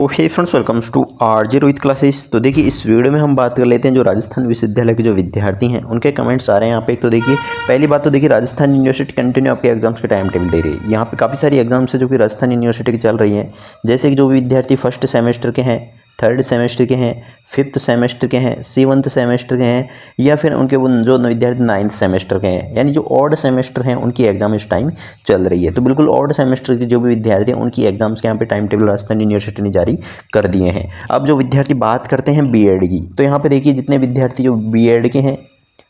तो hey friends, welcomes to RJ Rohit classes. तो देखिए, इस वीडियो में हम बात कर लेते हैं जो राजस्थान विश्वविद्यालय के जो विद्यार्थी हैं उनके कमेंट्स आ रहे हैं यहाँ पे। तो देखिए, पहली बात तो देखिए, राजस्थान यूनिवर्सिटी कंटिन्यू आपके एग्जाम्स के टाइम टेबल दे रही है। यहाँ पे काफ़ी सारी एग्जाम्स है जो कि राजस्थान यूनिवर्सिटी की चल रही हैं। जैसे कि जो विद्यार्थी फर्स्ट सेमेस्टर के हैं, थर्ड सेमेस्टर के हैं, फिफ्थ सेमेस्टर के हैं, सेवन्थ सेमेस्टर के हैं, या फिर उनके वो जो विद्यार्थी नाइन्थ सेमेस्टर के हैं, यानी जो ऑड सेमेस्टर हैं उनकी एग्जाम इस टाइम चल रही है। तो बिल्कुल ऑड सेमेस्टर के जो भी विद्यार्थी हैं उनकी एग्जाम्स के यहाँ पे टाइम टेबल राजस्थान यूनिवर्सिटी ने जारी कर दिए हैं। अब जो विद्यार्थी बात करते हैं बीएड की, तो यहाँ पे देखिए जितने विद्यार्थी जो बीएड के हैं,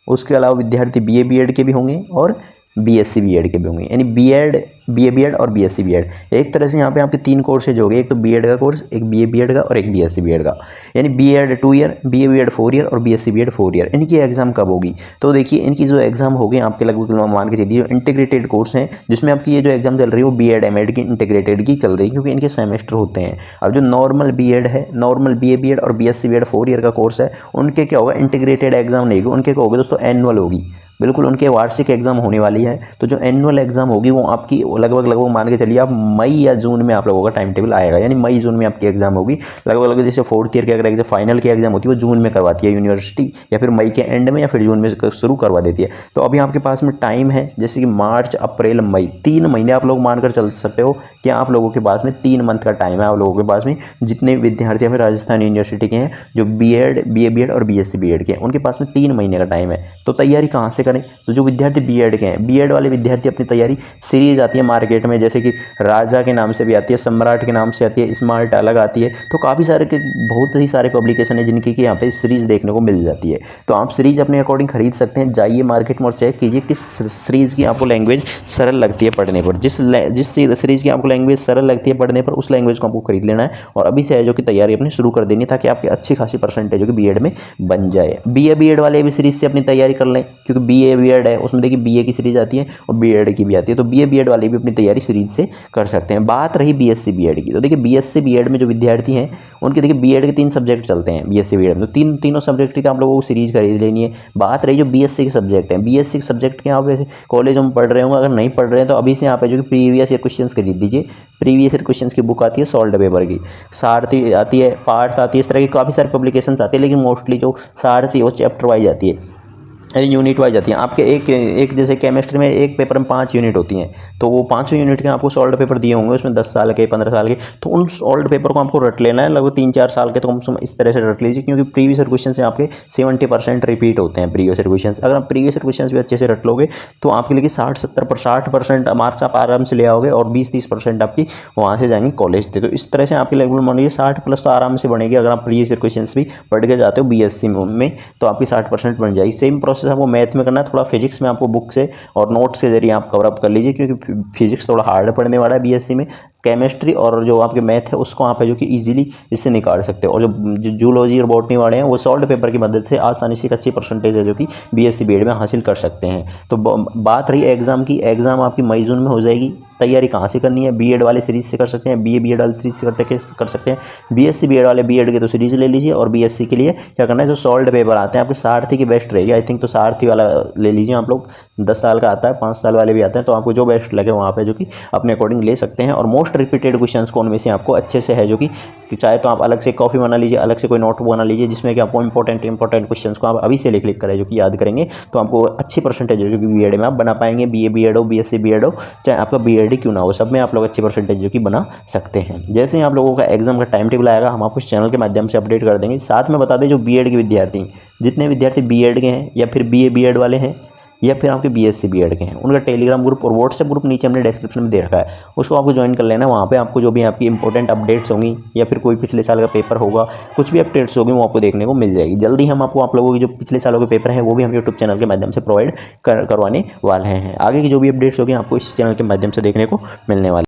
उसके अलावा विद्यार्थी बीए बीएड के भी होंगे और बीएससी बीएड के भी होंगे, यानी बीएड, बीए बीएड और बीएससी बीएड। एक तरह से यहाँ पे आपके तीन कोर्सेज हो गए, एक तो बीएड का कोर्स, एक बीए बीएड का और एक बीएससी बीएड का। यानी BEd 2 year, BA BEd 4 year और बीएससी बीएड 4 ईयर। इनकी एग्जाम कब होगी? तो देखिए, इनकी जो एग्जाम होगी आपके लगभग मान के चलिए इंटीग्रेटेड कोर्स हैं, जिसमें आपकी ये जो एग्जाम चल रही है वो बीएड एमएड की इंटीग्रेटेड की चल रही है, क्योंकि इनके सेमेस्टर होते हैं। अब जो नॉर्मल बीएड है, नॉर्मल बीए बीएड और बीएससी बीएड 4 ईयर का कोर्स है, उनके क्या होगा, इंटीग्रेटेड एग्जाम नहीं होगी, उनके क्या होगा दोस्तों, एनुअल होगी। बिल्कुल उनके वार्षिक एग्जाम होने वाली है। तो जो एनुअल एग्जाम होगी वो आपकी लगभग मान के चलिए आप मई या जून में आप लोगों का टाइम टेबल आएगा, यानी मई जून में आपकी एग्जाम होगी। लगभग जैसे फोर्थ ईयर के अगर एग्जाम फाइनल की एग्जाम होती है वो जून में करवाती है यूनिवर्सिटी, या फिर मई के एंड में या फिर जून में शुरू करवा देती है। तो अभी आपके पास में टाइम है, जैसे कि मार्च, अप्रैल, मई, 3 महीने आप लोग मानकर चल सकते हो कि आप लोगों के पास में 3 मंथ का टाइम है। आप लोगों के पास में जितने विद्यार्थी हमें राजस्थान यूनिवर्सिटी के हैं, जो बीएड, बीए बीएड और बीएससी बीएड के हैं, उनके पास में 3 महीने का टाइम है। तो तैयारी कहाँ से करें? तो जो विद्यार्थी बीएड के हैं, बीएड वाले विद्यार्थी अपनी तैयारी, सीरीज आती है मार्केट में, जैसे कि राजा के नाम से भी आती है, सम्राट के नाम से आती है, स्मार्ट अलग आती है। तो काफ़ी सारे के बहुत ही सारे पब्लिकेशन है जिनकी कि यहाँ पे सीरीज देखने को मिल जाती है। तो आप सीरीज अपने अकॉर्डिंग खरीद सकते हैं। जाइए मार्केट में और चेक कीजिए किस सीरीज की आपको लैंग्वेज सरल लगती है पढ़ने पर। जिस सीरीज की आपको लैंग्वेज सरल लगती है पढ़ने पर, उस लैंग्वेज को आपको खरीद लेना है और अभी से है जो कि तैयारी अपनी शुरू कर देनी है, ताकि आपकी अच्छी खासी परसेंटेज जो कि बीएड में बन जाए। बीए बीएड वाले भी सीरीज से अपनी तैयारी कर लें, क्योंकि बीए बीएड है उसमें देखिए बीए की सीरीज आती है और बीएड की भी आती है। तो बीए बीएड वाले भी अपनी तैयारी सीरीज से कर सकते हैं। बात रही बीएससी बीएड की, तो देखिए बीएससी बीएड में जो विद्यार्थी हैं उनके देखिए बीएड के 3 सब्जेक्ट चलते हैं बीएससी बीएड में। तो तीनों सब्जेक्ट की आप लोगों को सीरीज खरीद लेनी है। बात रही जो बीएससी के सब्जेक्ट हैं, बीएससी के सब्जेक्ट के आप वैसे कॉलेज में पढ़ रहे होंगे, अगर नहीं पढ़ रहे हैं तो अभी से यहाँ पे जो कि प्रीवियस ईयर क्वेश्चन खरीद दीजिए। प्रीवियस ईयर क्वेश्चन की बुक आती है, सॉल्व पेपर की, सारथी आती है, पार्थ आती है, इस तरह की काफ़ी सारे पब्लिकेशन आती है। लेकिन मोस्टली जो सारथी वो चैप्टर वाइज आती है, यूनिट वाइज आती हैं। आपके एक जैसे केमिस्ट्री में एक पेपर में 5 यूनिट होती हैं, तो वो 5 यूनिट के आपको सॉल्व पेपर दिए होंगे, उसमें 10 साल के, 15 साल के। तो उन सॉल्व पेपर को आपको रट लेना है, लगभग 3-4 साल के, तो कम से कम इस तरह से रट लीजिए, क्योंकि प्रीवियस ईयर क्वेश्चन से आपके 70% रिपीट होते हैं प्रीवियस ईयर क्वेश्चन। अगर आप प्रीवियस ईयर क्वेश्चन भी अच्छे से रट लोगे तो आपके लिए 60% मार्क्स आप आराम से ले आओगे और 20-30% आपकी वहाँ से जाएंगे कॉलेज से। तो इस तरह से आपकी लगभग मान लीजिए 60+ तो आराम से बनेगी। अगर आप प्रीवियस ईयर क्वेश्चन भी पढ़ के जाते हो बीएससी में, तो आपकी 60% बन जाएगी। सेम प्रोसेस आपको मैथ में करना, थोड़ा फिजिक्स में आपको बुक से और नोट्स के जरिए आप कवर अप कर लीजिए, क्योंकि फिजिक्स थोड़ा हार्ड पढ़ने वाला है बीएससी में। केमिस्ट्री और जो आपके मैथ है उसको आप है जो कि इजीली इससे निकाल सकते हो, और जो जूलॉजी और बॉटनी वाले हैं वो सॉल्व पेपर की मदद से आसानी से एक अच्छी परसेंटेज है जो कि बीएससी बीएड में हासिल कर सकते हैं। तो बात रही एग्जाम की, एग्जाम आपकी मई जून में हो जाएगी। तैयारी कहाँ से करनी है? बीएड वाले सीरीज से कर सकते हैं, बीए बीएड वाले सीरीज से कर सकते हैं। बीएससी बीएड वाले बीएड के तो सीरीज ले लीजिए, और बीएससी के लिए क्या करना है, जो सॉल्व पेपर आते हैं आपके सारथी की बेस्ट रहेगी आई थिंक। तो सारथी वाला ले लीजिए आप लोग, 10 साल का आता है, 5 साल वाले भी आते हैं, तो आपको जो बेस्ट लगे वहाँ पे जो कि अपने अकॉर्डिंग ले सकते हैं। और मोस्ट रिपीटेड क्वेश्चंस कौन में से आपको अच्छे से है जो कि चाहे तो आप अलग से कॉपी बना लीजिए, अलग से कोई नोट बना लीजिए, जिसमें कि आपको इंपॉर्टेंट क्वेश्चंस को आप अभी से लिख करें जो कि याद करेंगे, तो आपको अच्छी परसेंटेज जो कि बीएड में आप बना पाएंगे। बीए बीएड हो, बीएससी बीएड हो, चाहे आपका बीएड ही क्यों ना हो, सब में आप लोग अच्छी परसेंटेज जो कि बना सकते हैं। जैसे ही आप लोगों का एग्जाम का टाइम टेबल आएगा, हम आपको इस चैनल के माध्यम से अपडेट कर देंगे। साथ में बता दें, जो बीएड के विद्यार्थी, जितने विद्यार्थी बीएड के हैं या फिर बीए बीएड वाले हैं या फिर आपके बीएससी बीएड के हैं, उनका टेलीग्राम ग्रुप और व्हाट्सएप ग्रुप नीचे हमने डिस्क्रिप्शन में दे रखा है, उसको आपको ज्वाइन कर लेना है। वहाँ पे आपको जो भी आपकी इंपॉर्टेंट अपडेट्स होंगी या फिर कोई पिछले साल का पेपर होगा, कुछ भी अपडेट्स होगी वो आपको देखने को मिल जाएगी। जल्दी हम आपको आप लोगों की जो पिछले सालों के पेपर हैं वो भी हम यूट्यूब चैनल के माध्यम से प्रोवाइड करवाने वाले हैं। आगे की जो भी अपडेट्स होगी आपको इस चैनल के माध्यम से देखने को मिलने वाली।